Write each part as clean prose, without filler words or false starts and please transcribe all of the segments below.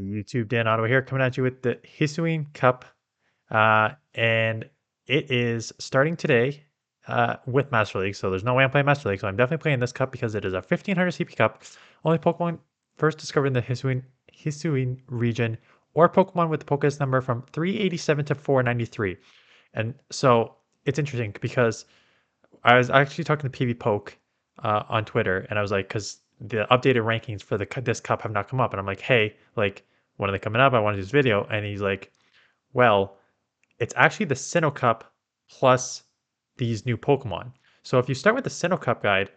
YouTube, Dan Ottawa here, coming at you with the Hisuian Cup, and it is starting today with Master League. So there's no way I'm playing Master League, so I'm definitely playing this cup because it is a 1500 CP cup. Only Pokemon first discovered in the Hisuian region, or Pokemon with the Pokédex number from 387 to 493. And so it's interesting because I was actually talking to PVPoke on Twitter, and I was like, because the updated rankings for this cup have not come up, and I'm like, hey, like, when are they coming up? I want to do this video, and he's like, well, it's actually the Sinnoh Cup plus these new Pokemon. So if you start with the Sinnoh Cup guide,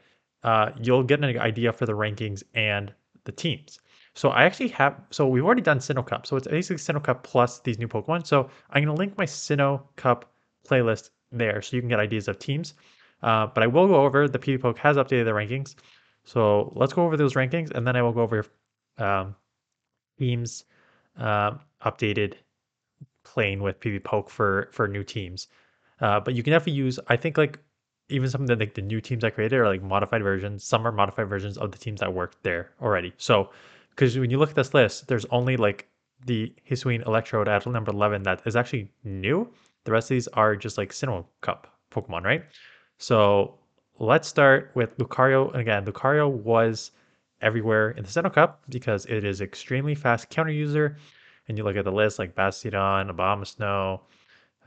you'll get an idea for the rankings and the teams. So I actually have, so we've already done Sinnoh Cup. So it's basically Sinnoh Cup plus these new Pokemon. So I'm going to link my Sinnoh Cup playlist there so you can get ideas of teams. But I will go over, the PvPoke has updated the rankings. So let's go over those rankings and then I will go over um, teams updated playing with PvPoke for new teams. But you can definitely use, I think, like even some of like the new teams I created are like modified versions. Some are modified versions of the teams that worked there already. So because when you look at this list, there's only like the Hisuian Electrode at number 11 that is actually new. The rest of these are just like Sinnoh Cup Pokemon, right? So let's start with Lucario. And again, Lucario was everywhere in the Sinnoh Cup because it is extremely fast counter user. And you look at the list like Bastiodon, Abomasnow,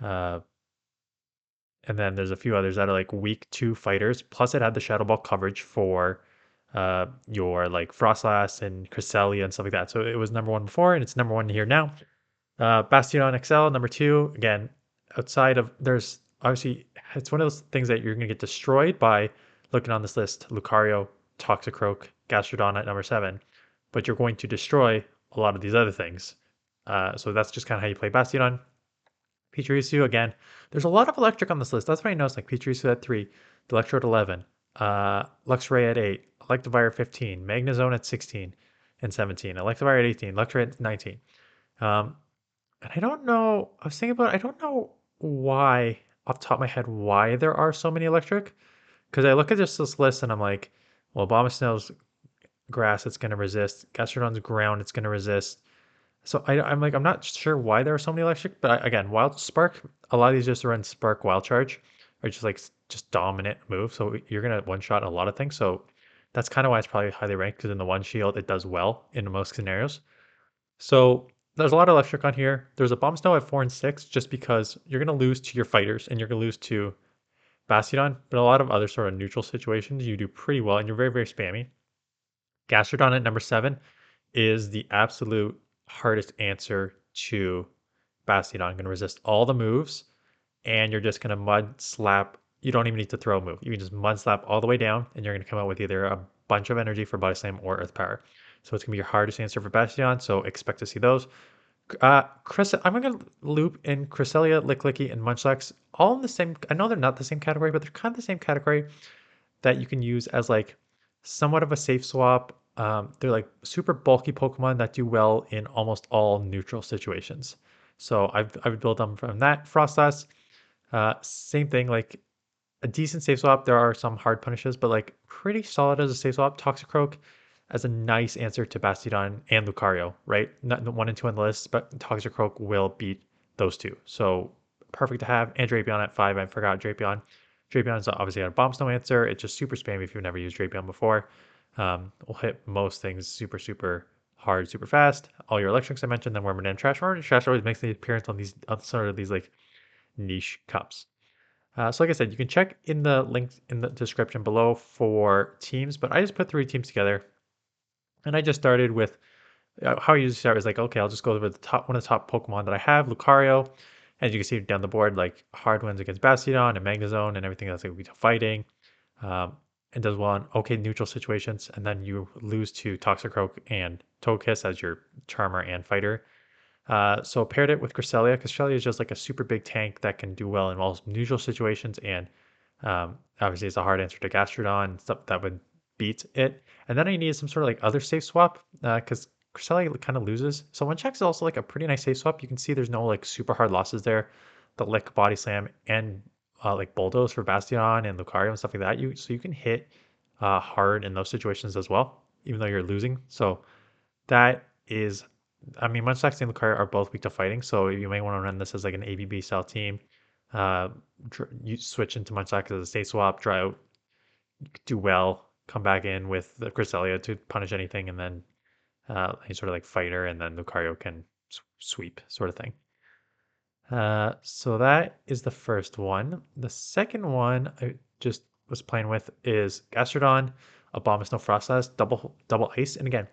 uh, and then there's a few others that are like weak 2 fighters. Plus, it had the Shadow Ball coverage for your like Frostlass and Cresselia and stuff like that. So it was number 1 before, and it's number 1 here now. Bastion XL, number 2. Again, outside of there's obviously it's one of those things that you're gonna get destroyed by looking on this list. Lucario, Toxicroak, Gastrodon at number 7, but you're going to destroy a lot of these other things. So that's just kind of how you play Bastion. Pachirisu again. There's a lot of electric on this list. That's what I noticed. Like Pachirisu at 3, Electro at 11, Luxray at 8, Electivire at 15, Magnezone at 16 and 17, Electivire at 18, Luxray at 19. Um, and I don't know. I was thinking about. I don't know why, off the top of my head, why there are so many electric. Because I look at just this list and I'm like, well, Abomasnow's grass, it's going to resist. Gastrodon's ground, it's going to resist. So I'm like, I'm not sure why there are so many electric, but again, Wild Spark, a lot of these just run Spark Wild Charge, are just like just dominant move. So you're gonna one shot a lot of things. So that's kind of why it's probably highly ranked because in the one shield it does well in most scenarios. So there's a lot of electric on here. There's a Bomb Snow at 4 and 6 just because you're gonna lose to your fighters and you're gonna lose to Bastiodon, but a lot of other sort of neutral situations you do pretty well and you're very, very spammy. Gastrodon at number 7 is the absolute hardest answer to Bastiodon. Going to resist all the moves, and you're just going to mud slap. You don't even need to throw a move. You can just mud slap all the way down, and you're going to come out with either a bunch of energy for Body Slam or Earth Power. So it's going to be your hardest answer for Bastion, so expect to see those. I'm going to loop in Cresselia, Licklicky, and Munchlax all in the same. I know they're not the same category, but they're kind of the same category that you can use as like somewhat of a safe swap. They're like super bulky Pokemon that do well in almost all neutral situations. So I would build them from that. Frostlass, same thing, like a decent safe swap. There are some hard punishes, but like pretty solid as a safe swap. Toxicroak as a nice answer to Bastiodon and Lucario, right? Not the 1 and 2 on the list, but Toxicroak will beat those two. So perfect to have. And Drapion at 5. I forgot Drapion. Drapion is obviously a Bomb Snow answer. It's just super spammy if you've never used Drapion before. Will hit most things super, super hard, super fast. All your electrics I mentioned, then Wormadam and Trash Roar. Trash always makes the appearance on these sort of these like niche cups. So like I said, you can check in the links in the description below for teams, but I just put 3 teams together. And I just started with how I usually start is like, okay, I'll just go over the top one of the top Pokemon that I have, Lucario. As you can see down the board, like hard wins against Bastiodon and Magnezone and everything that's like fighting. And does well in okay neutral situations, and then you lose to Toxicroak and Togekiss as your charmer and fighter. So paired it with Cresselia. Cresselia is just like a super big tank that can do well in most neutral situations, and obviously it's a hard answer to Gastrodon, stuff that would beat it. And then I needed some sort of like other safe swap because Cresselia kind of loses. So one check is also like a pretty nice safe swap. You can see there's no like super hard losses there. The Lick, Body Slam, and like Bulldoze for Bastion and Lucario and stuff like that. You can hit hard in those situations as well, even though you're losing. So that is I mean, Munchlax and Lucario are both weak to fighting, so you may want to run this as like an ABB style team. Uh, you switch into Munchlax as a state swap, dry out, do well, come back in with the Cresselia to punish anything, and then any sort of like fighter, and then Lucario can sweep sort of thing. So that is the first one. The second one I just was playing with is Gastrodon, Abomasnow Frostlass, double ice. And again,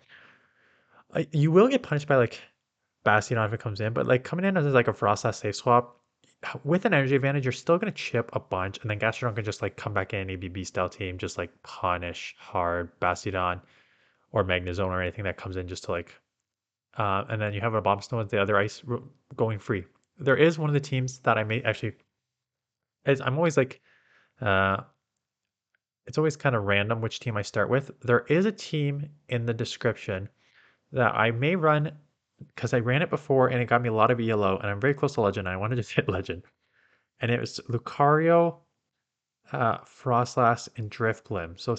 you will get punished by like Bastion if it comes in, but like coming in as like a Frostlass safe swap with an energy advantage, you're still gonna chip a bunch, and then Gastrodon can just like come back in ABB style team, just like punish hard Bastion or Magnezone or anything that comes in just to like and then you have a Abomasnow as the other ice going free. There is one of the teams that I may actually I'm always like, uh, it's always kind of random which team I start with. There is a team in the description that I may run because I ran it before and it got me a lot of ELO, and I'm very close to Legend. And I wanted to hit Legend, and it was Lucario, Frostlass, and Driftblim. So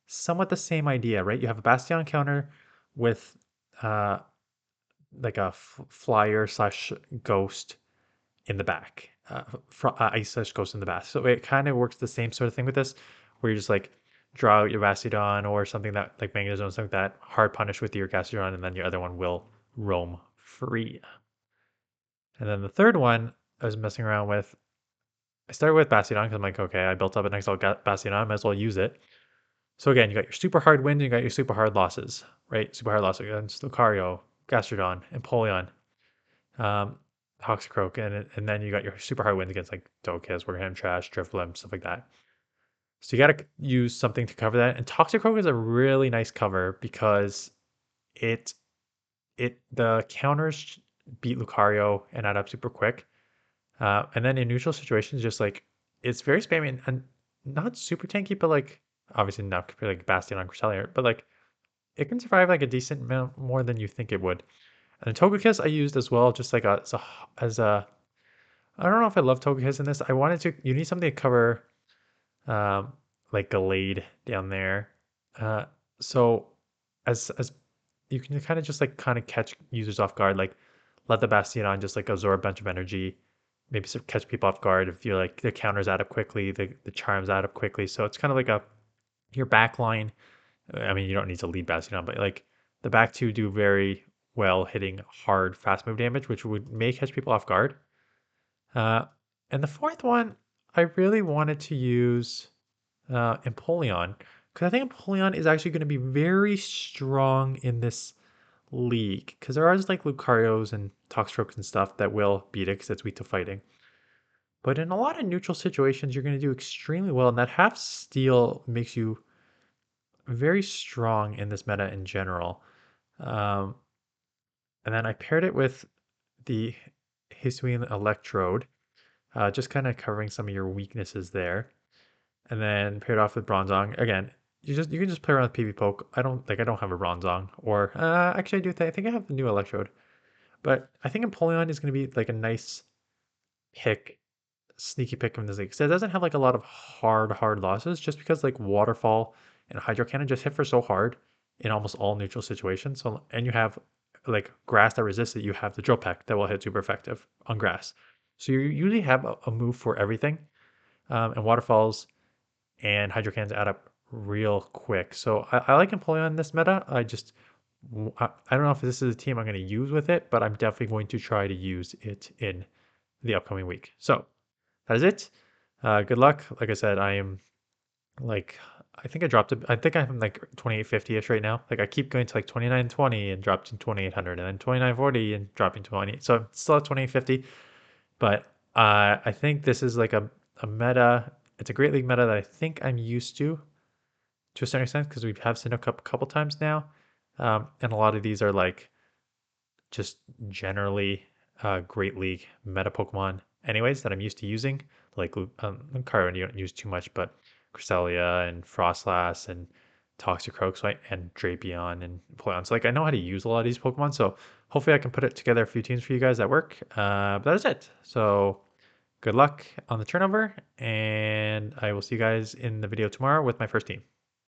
somewhat the same idea, right? You have a Bastion counter with uh, like a flyer slash ghost in the back, ice slash ghost in the back. So it kind of works the same sort of thing with this, where you just like draw out your Bastiodon or something that like Magnezone, something like that, hard punish with your Gastrodon, and then your other one will roam free. And then the third one I was messing around with, I started with Bastiodon because I'm like, okay, I built up an XL Bastiodon, I might as well use it. So again, you got your super hard wins, and you got your super hard losses, right? Super hard losses against Lucario, Gastrodon, Empoleon, um, Toxicroak, and then you got your super hard wins against like Togekiss, Warhammer Trash, Drifblim, stuff like that. So you got to use something to cover that. And Toxicroak is a really nice cover because it the counters beat Lucario and add up super quick. And then in neutral situations, just like it's very spammy and not super tanky, but like obviously not compared to like Bastion on Cresselia, but like it can survive like a decent amount more than you think it would. And Togekiss I used as well, just like as a I don't know if I love Togekiss in this. I wanted to. You need something to cover, um, like Gallade down there. Uh, so as you can kind of just like kind of catch users off guard, like let the Bastion just like absorb a bunch of energy, maybe catch people off guard if you're like the counters add up quickly, the charms add up quickly. So it's kind of like a your back line. I mean, you don't need to lead Bastion, but like the back two do very well hitting hard fast move damage, which would may catch people off guard. Uh, and the fourth one, I really wanted to use Empoleon because I think Empoleon is actually going to be very strong in this league because there are just like Lucarios and Toxtrokes and stuff that will beat it because it's weak to fighting. But in a lot of neutral situations, you're going to do extremely well, and that half steal makes you very strong in this meta in general. Um, and then I paired it with the Hisuian Electrode, just kind of covering some of your weaknesses there. And then paired off with Bronzong. Again, you can just play around with PVPoke. I don't have a Bronzong, or actually I do. I think I have the new Electrode, but I think Empoleon is going to be like a nice pick, sneaky pick from this league. So it doesn't have like a lot of hard losses, just because like Waterfall and Hydro Cannon just hit for so hard in almost all neutral situations. So and you have like grass that resists it. You have the Drill Peck that will hit super effective on grass. So you usually have a move for everything. And waterfalls and hydro cannons add up real quick. So I like Empoleon in this meta. I don't know if this is a team I'm going to use with it, but I'm definitely going to try to use it in the upcoming week. So that is it. Good luck. Like I said, I am like I think I dropped it. I think I'm like 2850-ish right now. Like I keep going to like 2920 and dropped to 2800 and then 2940 and dropping to 20. So I'm still at 2850. But I think this is like a meta. It's a great league meta that I think I'm used to a certain extent because we have Sinnoh Cup a couple times now. And a lot of these are like just generally great league meta Pokemon anyways that I'm used to using. Like Lucario, you don't use too much, but Cresselia and Frostlass and Toxicroak, so and Drapion and Poyon. So like I know how to use a lot of these Pokemon. So hopefully I can put it together a few teams for you guys that work. But that is it. So good luck on the turnover, and I will see you guys in the video tomorrow with my first team.